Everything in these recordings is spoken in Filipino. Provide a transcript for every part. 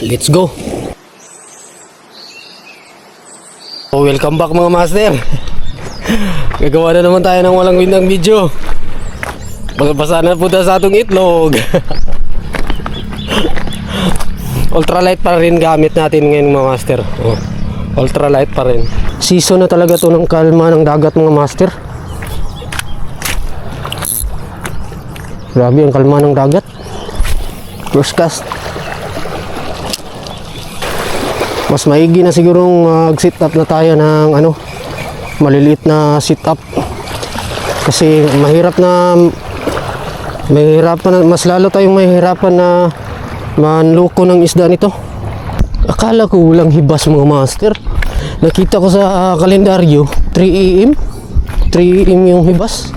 Let's go! Welcome back mga master. Gagawa na naman tayo ng walang windang video. Magbasa na po tayo sa atong itlog. Ultralight pa rin gamit natin ngayon mga master. Ultralight pa rin. Season na talaga to ng kalma ng dagat mga master. Grabe ang kalma ng dagat. First cast. Mas maigi na sigurong mag-sit up na tayo ng maliliit na sit up. Kasi mas lalo tayong mahihirapan na manloko ng isda nito. Akala ko walang hibas mga master. Nakita ko sa kalendaryo 3 AM yung hibas.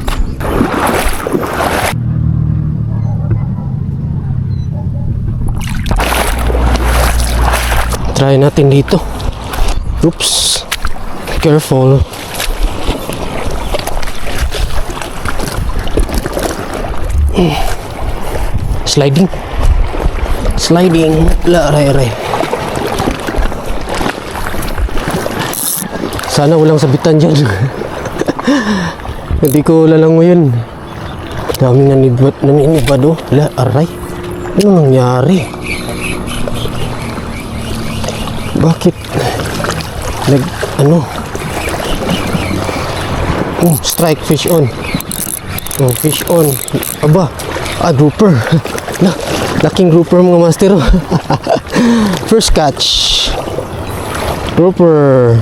Try natin dito. Oops. Careful. Sliding. Aray. Sana walang sabitan dyan. Hindi ko lalang mo yun. Daming naninibad oh. Aray. Ano nangyari? Bakit? Strike, fish on. Fish on. Aba, grouper. Laking grouper mga master. First catch. Grouper.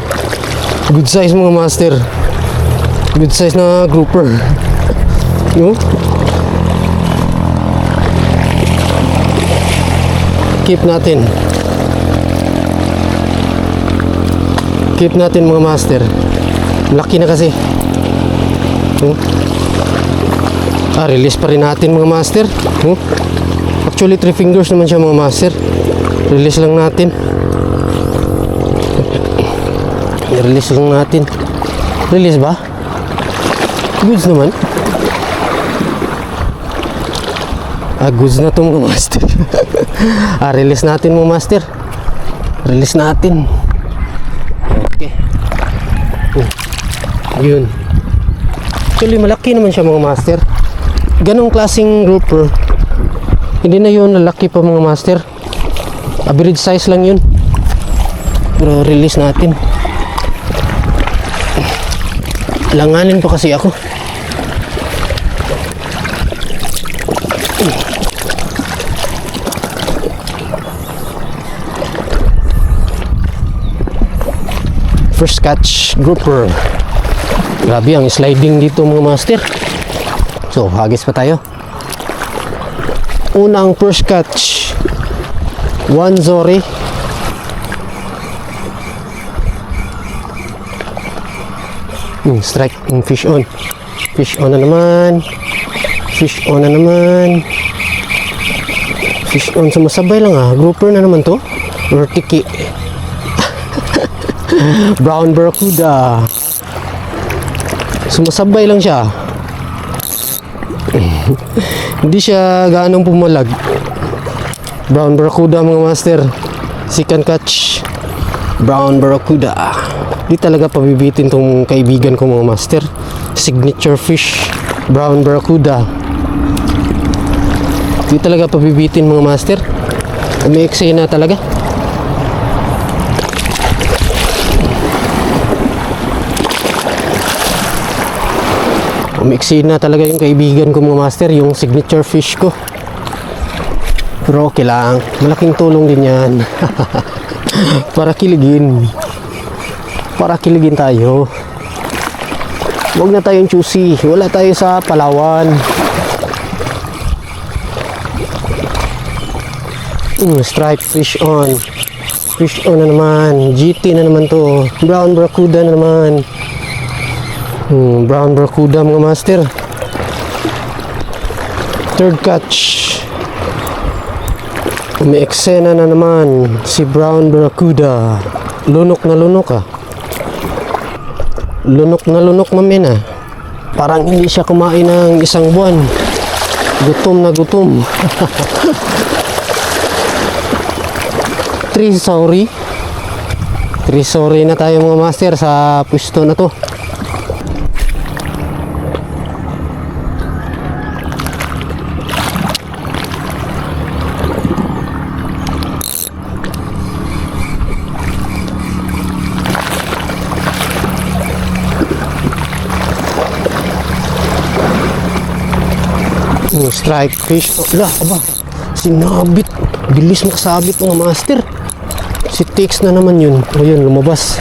Good size mga master. Good size na grouper. Keep natin mga master. Laki na kasi. Release pa rin natin mga master. Actually 3 fingers naman siya mga master. Release lang natin. Release ba? Goods naman. Goods na to mga master. Release natin mga master. Release natin. Okay. Yun. Actually malaki naman siya mga master. Ganong klaseng grouper. Hindi na yun lalaki pa mga master. Average size lang yun. Pero release natin. Langanin pa kasi ako. First catch grouper. Grabe ang sliding dito mga master. So hagis pa tayo. Unang first catch 1 zori. Strike. Fish on na naman. Fish on sumasabay lang grouper na naman to or tiki. Brown barracuda. Sumasabay lang siya. Hindi siya gaanong pumalag. Brown barracuda mga master. Second catch. Brown barracuda. Di talaga pabibitin tong kaibigan ko mga master. Signature fish. Brown barracuda. Di talaga pabibitin mga master. Umiiksay na talaga. Umiksi na talaga yung kaibigan ko mga master, yung signature fish ko. Pero okay lang, malaking tulong din yan. Para kiligin tayo. Huwag na tayong choosy, wala tayo sa Palawan. Strike, fish on na naman. GT na naman to. Brown barracuda na naman. Brown barracuda mga master. Third catch. Umeeksena na naman si brown barracuda. Lunok na lunok mamena. Parang hindi siya kumain ng isang buwan. Gutom na gutom. sorry. 3 sorry na tayo mga master sa pwesto na to. Strike fish. Ala, aba. Sinabit. Bilis makasabit mga master. Si Tix na naman yun. Ayun, lumabas.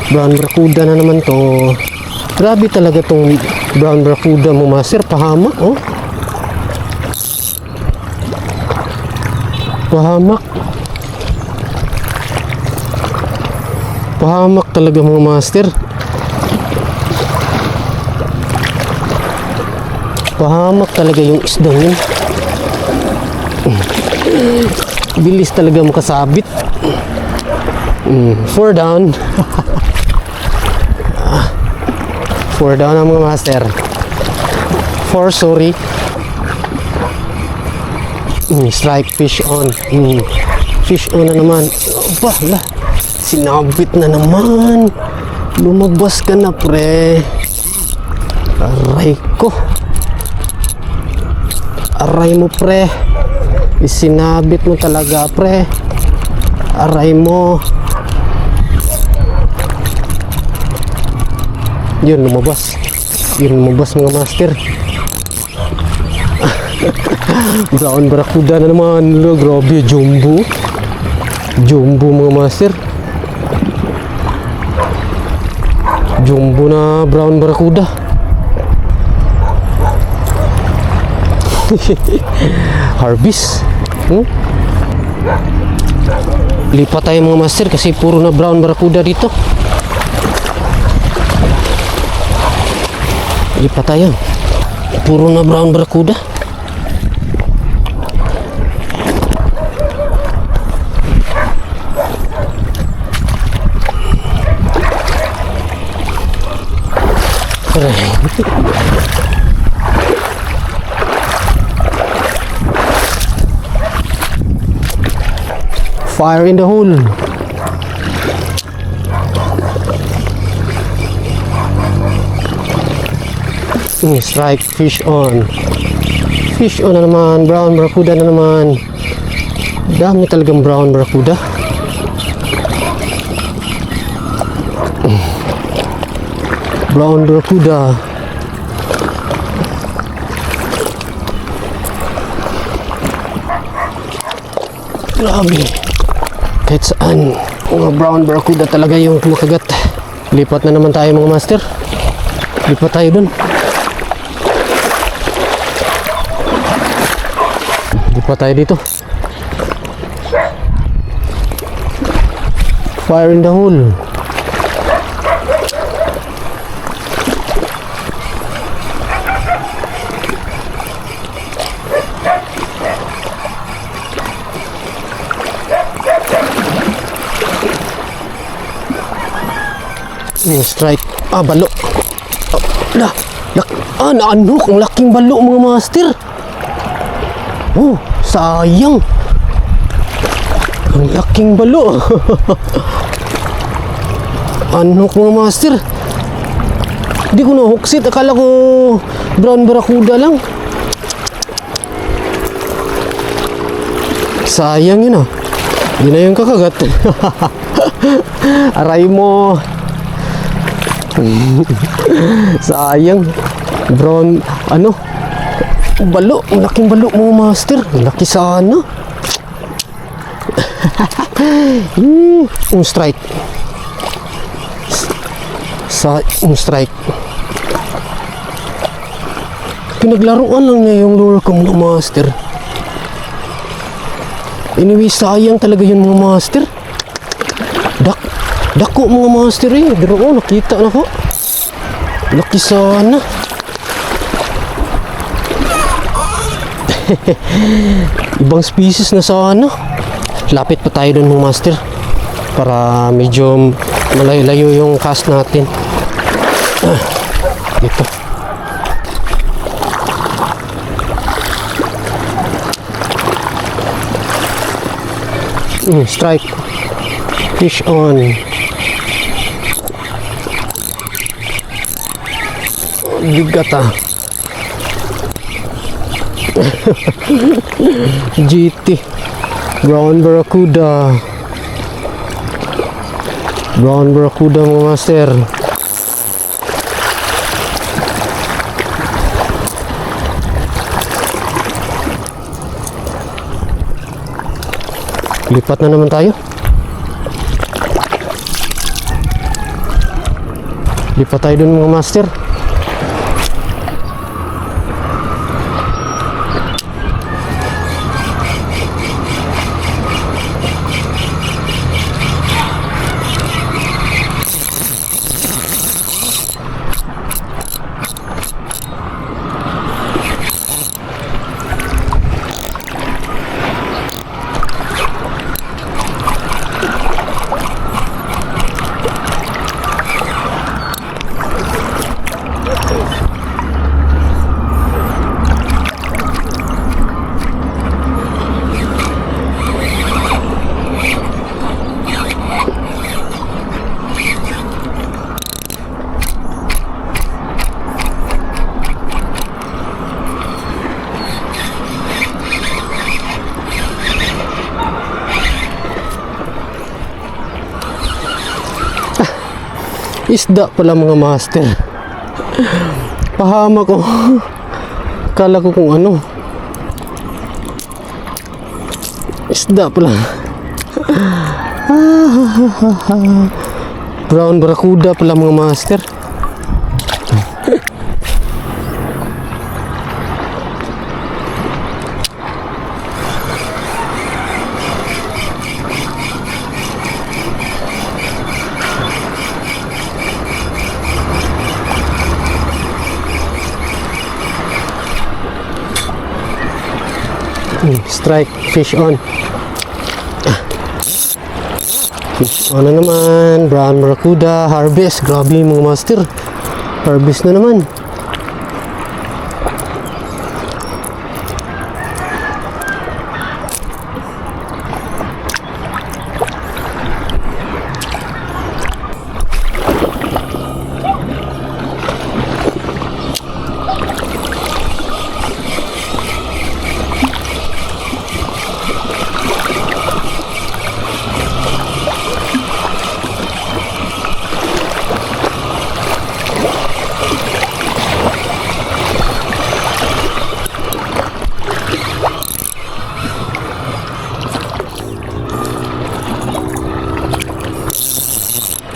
Brown Barracuda na naman to. Grabe talaga tong Brown Barracuda mga master. Pahamak, oh. Pahamak. Pahamak talaga mga master. Pahamak talaga yung isdang yun. Bilis talaga makasabit. 4 down. 4 down ang mga master. 4 sorry. Strike fish on. Fish on na naman. Aba, sinabit na naman. Lumabas ka na pre. Aray ko. Aray mo pre. Isinabit mo talaga pre. Aray mo. Yun lumabas. Yun lumabas mga master. Brown Barracuda na naman. Grabe, jumbo. Jumbo mga master. Jumbo na Brown Barracuda. Harvest. Lipat tayo mga master kasi puro na Brown Barracuda dito. Lipat tayo. Puro na Brown Barracuda. Fire in the hole. Strike fish on. Fish on na naman. Brown Barracuda na naman. Dami talagang Brown Barracuda. Brown Barracuda. Grabe. Kahit saan, mga Brown Barracuda talaga yung kumakagat. Lipat na naman tayo mga master. Lipat tayo dun. Lipat tayo dito. Fire in the hole. Strike. Balo. Naanok. Ang laking balo mga master. Oh, sayang. Ang laking balo. Anok mga master. Hindi ko na-hooksit. Akala ko Brown Barracuda lang. Sayang yun ah. Yun na yung kakagat. Aray mo. Sayang. Brown, balo. Malaking balo mga master. Laki sana. Strike. Strike. Pinaglaruan lang niya yung lure ko mga master. Anyway, sayang talaga yun mga master. Dako mga master eh. Pero nakita na ko. Laki sana. Ibang species na sana. Lapit pa tayo dun mga master. Para medyo malayo yung cast natin. Dito. Strike. Fish on. Bigat ah. GT Brown Barracuda. Brown Barracuda mga master. Lipat na naman tayo. Lipat tayo dun mga master. Isda pala mga master. Pahama ko. Kala ko kung ano. Isda pala. Brown Barracuda pala mga master. Strike, fish on. Fish on na naman. Brown Barracuda, harvest. Grabe mga master. Harvest na naman.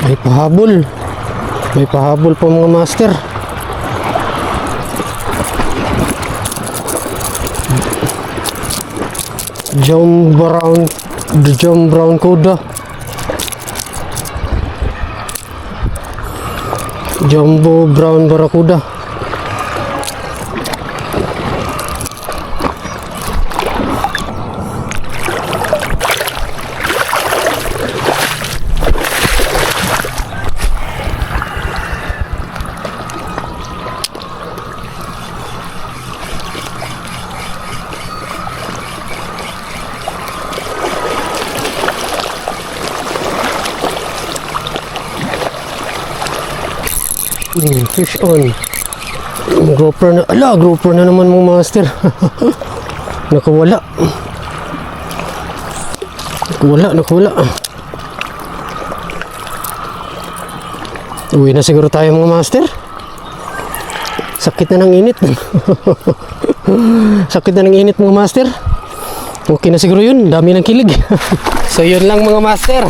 May pahabol. May pahabol po mga master. Jumbo Brown Barracuda. Jumbo Brown Barracuda. Fish on. Grouper na. Ala, grouper na naman mga master. Nakawala. Nakawala. Uwi na siguro tayo mga master. Sakit na ng init. Sakit na ng init mga master. Okay na siguro yun. Dami ng kilig. So yun lang mga master.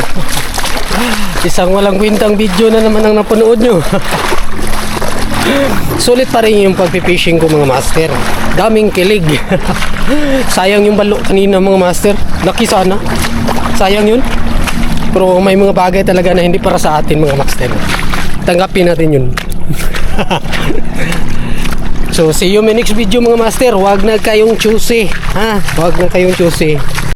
Isang walang kwentang video na naman ang napanood nyo. Sulit pa rin yung pagpipishing ko mga master. Daming kilig. Sayang yung balo kanina mga master. Laki sana. Sayang yun. Pero may mga bagay talaga na hindi para sa atin mga master. Tanggapin natin yun. So see you in my next video mga master. Huwag na kayong choosy. Huwag na kayong choosy.